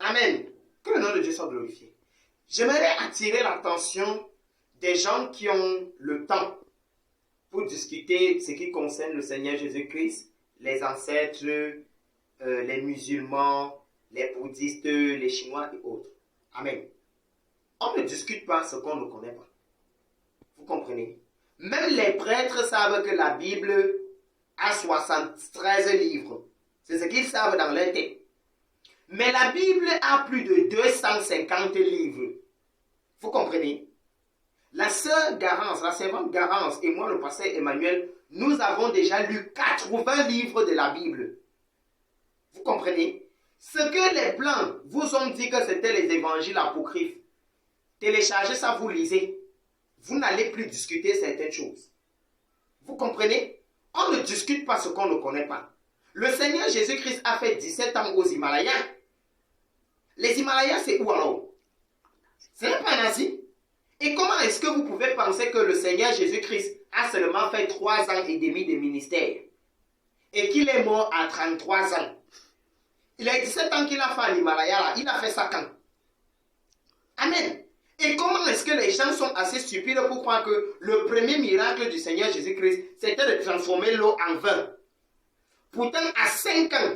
Amen. Que le nom de Dieu soit glorifié. J'aimerais attirer l'attention des gens qui ont le temps pour discuter ce qui concerne le Seigneur Jésus-Christ, les ancêtres, les musulmans, les bouddhistes, les chinois et autres. Amen. On ne discute pas ce qu'on ne connaît pas. Vous comprenez? Même les prêtres savent que la Bible a 73 livres. C'est ce qu'ils savent dans leur tête. Mais la Bible a plus de 250 livres. Vous comprenez? La sœur Garance, la servante Garance et moi, le pasteur Emmanuel, nous avons déjà lu 80 livres de la Bible. Vous comprenez? Ce que les Blancs vous ont dit que c'était les évangiles apocryphes, téléchargez ça, vous lisez. Vous n'allez plus discuter certaines choses. Vous comprenez? On ne discute pas ce qu'on ne connaît pas. Le Seigneur Jésus-Christ a fait 17 ans aux Himalayas. Les Himalayas, c'est où alors? Ce n'est pas en Asie. Et comment est-ce que vous pouvez penser que le Seigneur Jésus-Christ a seulement fait 3 ans et demi de ministère et qu'il est mort à 33 ans? Il a 17 ans qu'il a fait à l'Himalaya, il a fait ça quand? Amen. Et comment est-ce que les gens sont assez stupides pour croire que le premier miracle du Seigneur Jésus-Christ, c'était de transformer l'eau en vin? Pourtant, à 5 ans,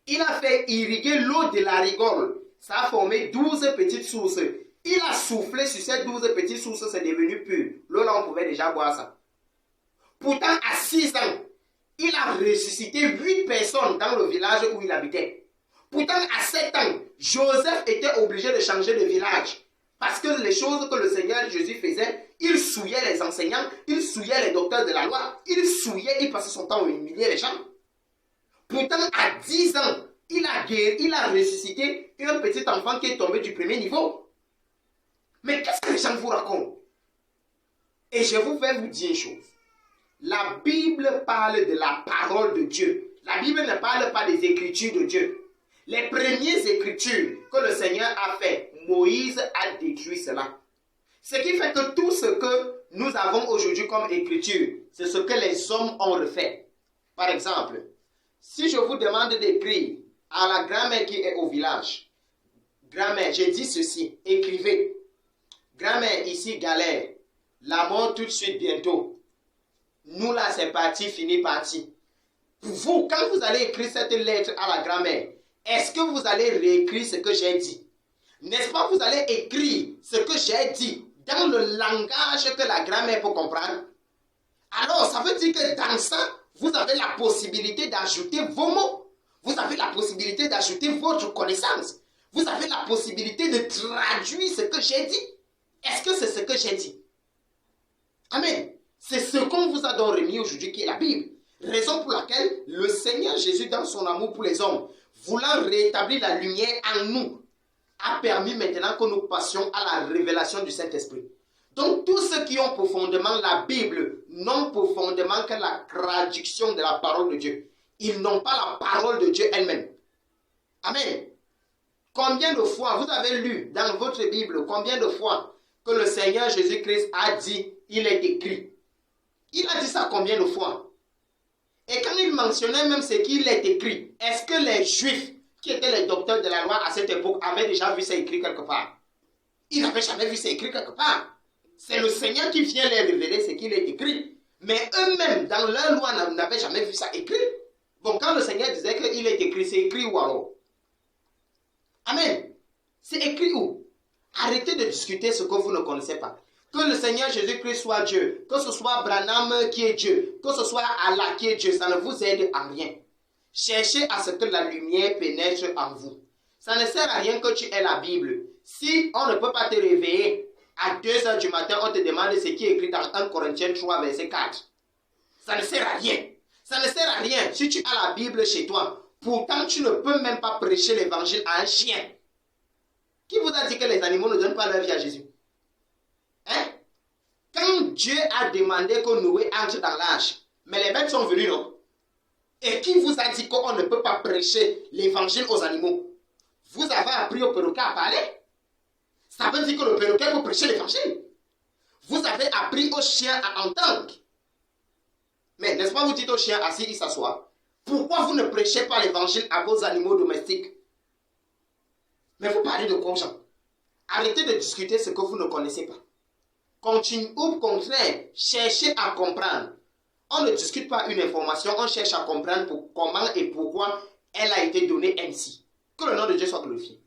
il a fait irriguer l'eau de la rigole. Ça a formé 12 petites sources. Il a soufflé sur ces 12 petites sources, c'est devenu pur. L'eau là, on pouvait déjà boire ça. Pourtant, à 6 ans, il a ressuscité 8 personnes dans le village où il habitait. Pourtant, à 7 ans, Joseph était obligé de changer de village. Parce que les choses que le Seigneur Jésus faisait, il souillait les enseignants, il souillait les docteurs de la loi, il passait son temps à humilier les gens. Pourtant, à 10 ans, il a ressuscité un petit enfant qui est tombé du premier niveau. Mais qu'est-ce que les gens vous racontent? Et je vais vous dire une chose. La Bible parle de la parole de Dieu. La Bible ne parle pas des écritures de Dieu. Les premières écritures que le Seigneur a fait, Moïse a détruit cela. Ce qui fait que tout ce que nous avons aujourd'hui comme écriture, c'est ce que les hommes ont refait. Par exemple, si je vous demande d'écrire à la grand-mère qui est au village, grand-mère, j'ai dit ceci, écrivez. Grand-mère, ici, galère. La mort tout de suite, bientôt. Nous, là, c'est parti, fini, parti. Vous, quand vous allez écrire cette lettre à la grand-mère, est-ce que vous allez réécrire ce que j'ai dit? N'est-ce pas, vous allez écrire ce que j'ai dit dans le langage que la grand-mère peut comprendre? Alors, ça veut dire que dans ça, vous avez la possibilité d'ajouter vos mots. Vous avez la possibilité d'ajouter votre connaissance. Vous avez la possibilité de traduire ce que j'ai dit. Est-ce que c'est ce que j'ai dit? Amen. C'est ce qu'on vous a donc remis aujourd'hui qui est la Bible. Raison pour laquelle le Seigneur Jésus, dans son amour pour les hommes, voulant rétablir la lumière en nous, a permis maintenant que nous passions à la révélation du Saint-Esprit. Donc tous ceux qui ont profondément la Bible n'ont profondément que la traduction de la parole de Dieu. Ils n'ont pas la parole de Dieu elle-même. Amen. Combien de fois vous avez lu dans votre Bible, combien de fois que le Seigneur Jésus-Christ a dit, il est écrit? Il a dit ça combien de fois? Et quand il mentionnait même ce qu'il est écrit, est-ce que les Juifs qui étaient les docteurs de la loi à cette époque avaient déjà vu ça écrit quelque part? Ils n'avaient jamais vu ça écrit quelque part. C'est le Seigneur qui vient les révéler ce qu'il est écrit. Mais eux-mêmes, dans leur loi, n'avaient jamais vu ça écrit. Bon, quand le Seigneur disait qu'il est écrit, c'est écrit où alors? Amen. C'est écrit où? Arrêtez de discuter ce que vous ne connaissez pas. Que le Seigneur Jésus-Christ soit Dieu, que ce soit Branham qui est Dieu, que ce soit Allah qui est Dieu, ça ne vous aide en rien. Cherchez à ce que la lumière pénètre en vous. Ça ne sert à rien que tu aies la Bible. Si on ne peut pas te réveiller à 2 h du matin, on te demande ce qui est écrit dans 1 Corinthiens 3, verset 4. Ça ne sert à rien. Ça ne sert à rien si tu as la Bible chez toi. Pourtant, tu ne peux même pas prêcher l'évangile à un chien. Qui vous a dit que les animaux ne donnent pas leur vie à Jésus? Hein? Quand Dieu a demandé que Noé entre dans l'arche, mais les bêtes sont venues, non? Et qui vous a dit qu'on ne peut pas prêcher l'évangile aux animaux? Vous avez appris au perroquet à parler? Ça veut dire que le perroquet peut prêcher l'évangile. Vous avez appris au chien à entendre. Mais n'est-ce pas, vous dites au chien assis, il s'assoit? Pourquoi vous ne prêchez pas l'évangile à vos animaux domestiques? Mais vous parlez de quoi, Jean? Arrêtez de discuter ce que vous ne connaissez pas. Continuez, au contraire, cherchez à comprendre. On ne discute pas une information, on cherche à comprendre comment et pourquoi elle a été donnée ainsi. Que le nom de Dieu soit glorifié.